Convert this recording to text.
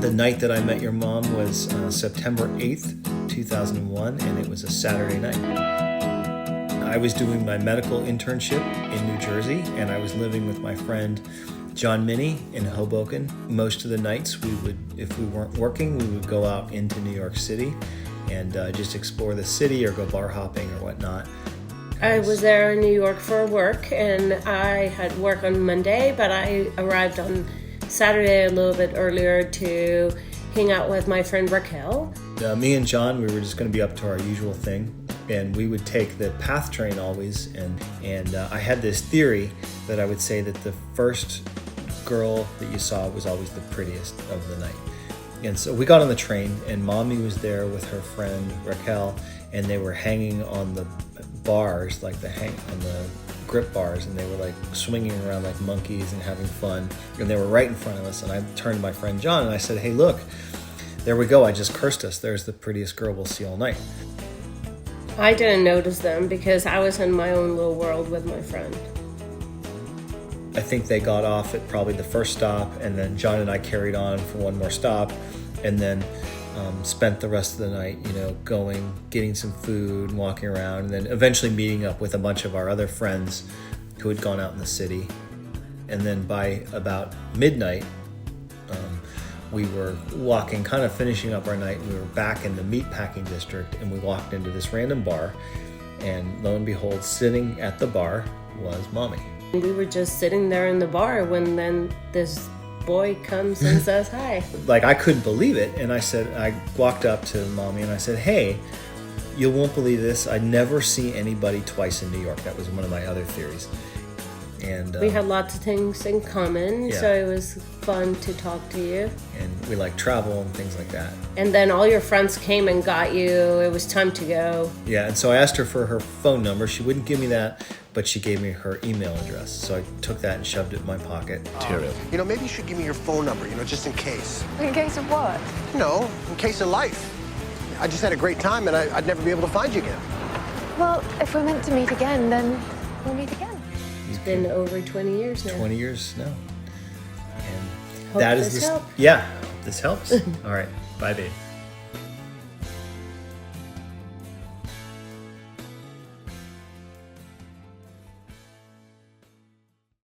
The night that I met your mom was September 8th, 2001, and it was a Saturday night. I was doing my medical internship in New Jersey, and I was living with my friend John Minnie in Hoboken. Most of the nights we would, if we weren't working, we would go out into New York City and just explore the city or go bar hopping or whatnot. I was there in New York for work, and I had work on Monday, but I arrived on Saturday a little bit earlier to hang out with my friend Raquel. Me and John, we were just going to be up to our usual thing, and we would take the PATH train always, and I had this theory that I would say that the first girl that you saw was always the prettiest of the night. And so we got on the train, and Mommy was there with her friend Raquel, and they were hanging on the bars, like on the grip bars, and they were like swinging around like monkeys and having fun, and they were right in front of us. And I turned to my friend John and I said, "Hey, look, there we go, I just cursed us. There's the prettiest girl we'll see all night." I didn't notice them because I was in my own little world with my friend. I think they got off at probably the first stop, and then John and I carried on for one more stop, and then spent the rest of the night, going, getting some food, and walking around, and then eventually meeting up with a bunch of our other friends who had gone out in the city. And then by about midnight, we were walking, kind of finishing up our night. We were back in the meatpacking district, and we walked into this random bar, and lo and behold, sitting at the bar was Mommy. We were just sitting there in the bar when then this boy comes and says hi. Like, I couldn't believe it, and I walked up to Mommy and I said, "Hey, you won't believe this. I never see anybody twice in New York." That was one of my other theories. And we had lots of things in common, yeah. So it was fun to talk to you. And we like travel and things like that. And then all your friends came and got you. It was time to go. Yeah, and so I asked her for her phone number. She wouldn't give me that, but she gave me her email address. So I took that and shoved it in my pocket. Maybe you should give me your phone number, just in case. In case of what? In case of life. I just had a great time, and I'd never be able to find you again. Well, if we're meant to meet again, then we'll meet again. It's been over 20 years now. 20 years now. And Hope that is this helped. Yeah, this helps. All right. Bye, babe.